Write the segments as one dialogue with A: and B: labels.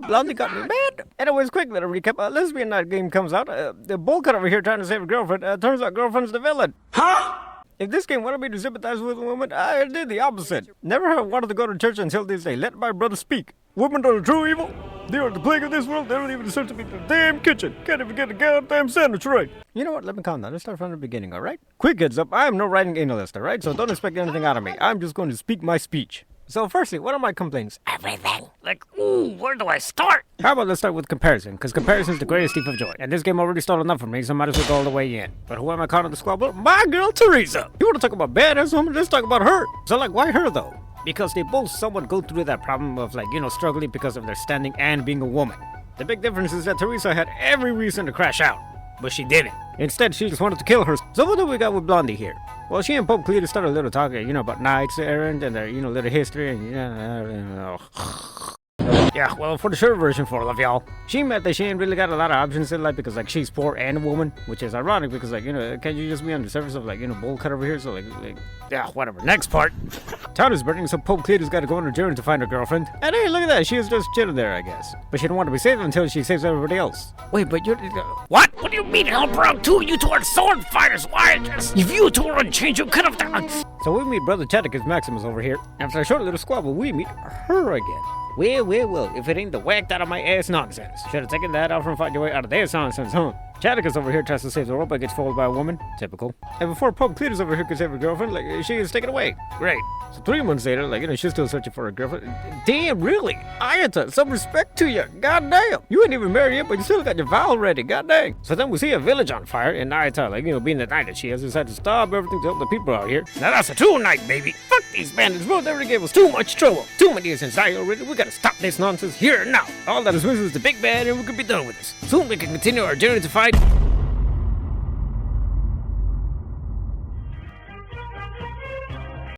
A: Blondie got me mad. Anyways, quick little recap. Lesbian night game comes out. The bull cut over here trying to save a girlfriend. Turns out girlfriend's the villain. Huh? If this game wanted me to sympathize with a woman, I did the opposite. Never have wanted to go to church until this day. Let my brother speak. Women are the true evil. They are the plague of this world. They don't even deserve to be in the damn kitchen. Can't even get a goddamn sandwich right. You know what? Let me calm down. Let's start from the beginning, alright? Quick heads up. I am no writing analyst, alright? So don't expect anything out of me. I'm just going to speak my speech. So firstly, what are my complaints?
B: Everything. Like, ooh, where do I start?
A: How about let's start with comparison, because comparison is the greatest thief of joy. And this game already stole enough from me, so might as well go all the way in. But who am I calling the squabble? My girl, Teresa. You want to talk about badass woman? Let's talk about her. So like, why her though? Because they both somewhat go through that problem of like, struggling because of their standing and being a woman. The big difference is that Teresa had every reason to crash out, but she didn't. Instead, she just wanted to kill her. So what do we got with Blondie here? Well, she and Pope Cletus started a little talking, about knights errant and their, little history and, Yeah, well, for the short version for all of y'all, she meant that she ain't really got a lot of options in life because, like, she's poor and a woman, which is ironic because, like, can't you just be on the surface of, like, bull cut over here? So, like, yeah, whatever. Next part. Town is burning, so Pope Cletus got to go on a journey to find her girlfriend. And hey, look at that. She was just chilling there, I guess. But she didn't want to be saved until she saves everybody else. Wait, but you're...
B: What? What do you mean help her out too? You two are sword fighters. Why? If you two are unchanged, you could have done...
A: So we meet Brother Chaticus Maximus over here. After a short little squabble, we meet her again. Well, if it ain't the whacked out of my ass nonsense. Should have taken that out from fighting your way out of this nonsense, huh? Chaticus over here tries to save the world but gets fooled by a woman. Typical. And before Pope Cletus over here could save her girlfriend, like, she is taken away. Great. So 3 months later, like, she's still searching for her girlfriend. Damn, really? Ayata, some respect to you. God damn. You ain't even married yet, but you still got your vow ready. God dang. So then we see a village on fire, and Ayata, like, being the knight that she has, decided to stop everything to help the people out here.
B: Now that's a true night, baby.
A: Fuck these bandits, bro. They already gave us too much trouble. Too many years inside already. We gotta stop this nonsense here and now. All that is missing is the big bad, and we could be done with this. Soon we can continue our journey to fight.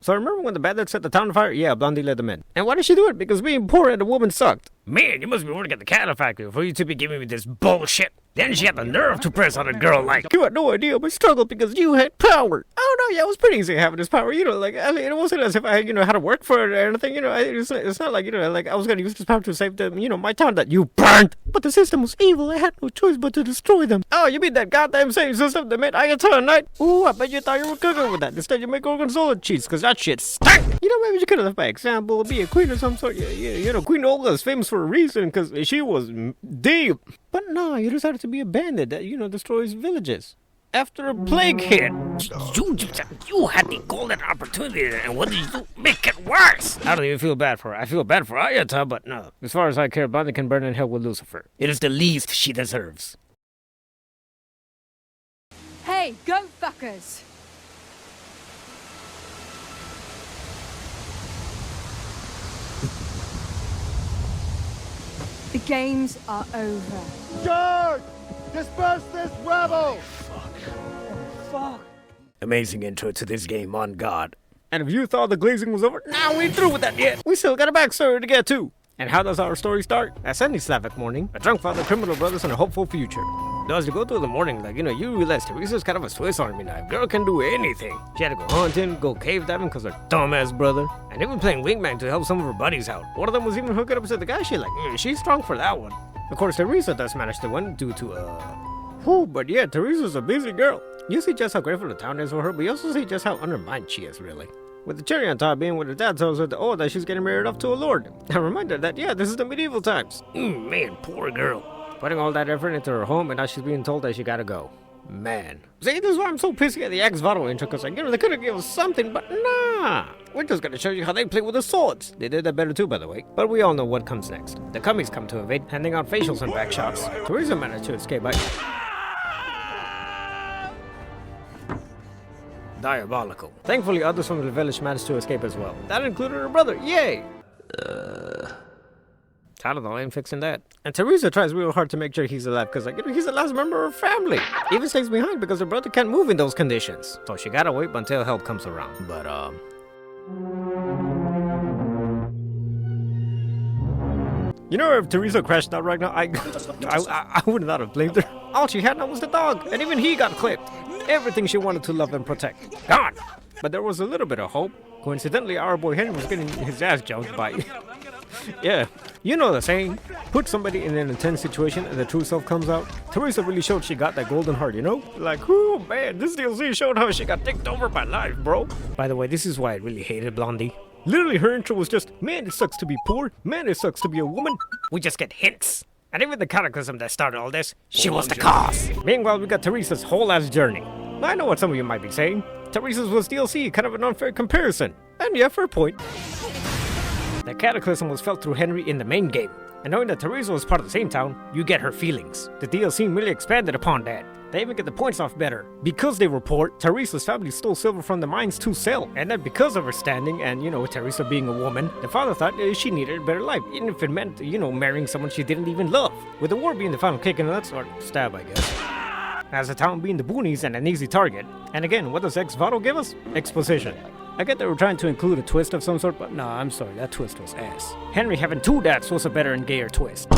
A: So remember when the bandits set the town on fire? Yeah, Blondie led them in. And why did she do it? Because being poor and the woman sucked.
B: Man, you must be working at the cattle factory for you to be giving me this bullshit. Then she had the nerve to press on a girl like...
A: You had no idea my struggle because you had power. Oh no, yeah, it was pretty easy having this power. Like, I mean, it wasn't as if I, had to work for it or anything. It's not like, like I was going to use this power to save them, my town that you burned. But the system was evil. I had no choice but to destroy them. Oh, you mean that goddamn same system that made Ayatollah Knight? Ooh, I bet you thought you were cooking with that. Instead, you make gorgonzola cheese because that shit stank. Maybe you could have left by example, be a queen or some sort. Queen Olga is famous for a reason because she was deep. But no, you decided to be a bandit that, destroys villages. After a plague hit.
B: You had the golden opportunity, and what did you do? Make it worse.
A: I don't even feel bad for her. I feel bad for Ayata, but no. As far as I care, Blondie can burn in hell with Lucifer.
B: It is the least she deserves.
C: Hey, goat fuckers! The games are over.
D: Charge! Disperse this rabble!
A: Fuck.
B: Amazing intro to this game, on God.
A: And if you thought the glazing was over, now we ain't through with that yet. We still got a backstory to get to. And how does our story start? A sunny Slavic morning, a drunk father, criminal brothers, and a hopeful future. Now, as you go through the morning, like, you realize Teresa's kind of a Swiss Army knife. Girl can do anything. She had to go hunting, go cave diving because her dumbass brother, and even playing wingman to help some of her buddies out. One of them was even hooking up to the guy she liked. She's strong for that one. Of course, Teresa does manage to win due to, but yeah, Teresa's a busy girl. You see just how grateful the town is for her, but you also see just how undermined she is, really. With the cherry on top being when her dad tells her that she's getting married off to a lord. A reminder that, yeah, this is the medieval times.
B: Man, poor girl.
A: Putting all that effort into her home, and now she's being told that she gotta go. Man. See, this is why I'm so pissy at the ex-Voto intro, because, they could have given us something, but nah. We're just gonna show you how they play with the swords. They did that better too, by the way. But we all know what comes next. The Cummies come to invade, handing out facials and back shots. Teresa managed to escape by... Diabolical. Thankfully, others from the village managed to escape as well. That included her brother. Yay! I don't know, I ain't fixing that. And Teresa tries real hard to make sure he's alive because, he's the last member of her family. Even stays behind because her brother can't move in those conditions. So she gotta wait until help comes around. But, if Teresa crashed out right now, I would not have blamed her. All she had now was the dog, and even he got clipped. Everything she wanted to love and protect. Gone! But there was a little bit of hope. Coincidentally, our boy Henry was getting his ass jumped by... yeah, You know the saying, put somebody in an intense situation and the true self comes out. Teresa really showed she got that golden heart, you know? Like, oh man, this DLC showed how she got taken over by life, bro. By the way, this is why I really hated Blondie. Literally, her intro was just, man, it sucks to be poor. Man, it sucks to be a woman.
B: We just get hints. And even the cataclysm that started all this, she was the cause.
A: Meanwhile, we got Teresa's whole ass journey. I know what some of you might be saying. Teresa's was DLC, kind of an unfair comparison. And yeah, fair point. The cataclysm was felt through Henry in the main game. And knowing that Teresa was part of the same town, you get her feelings. The DLC really expanded upon that. They even get the points off better. Because they were poor, Teresa's family stole silver from the mines to sell. And then because of her standing and, you know, Teresa being a woman, the father thought she needed a better life. Even if it meant, you know, marrying someone she didn't even love. With the war being the final kick in the nuts, or stab, I guess. As the town being the boonies and an easy target. And again, what does Voto give us? Exposition. I get they were trying to include a twist of some sort, but nah, I'm sorry, that twist was ass. Henry having two dads was a better and gayer twist.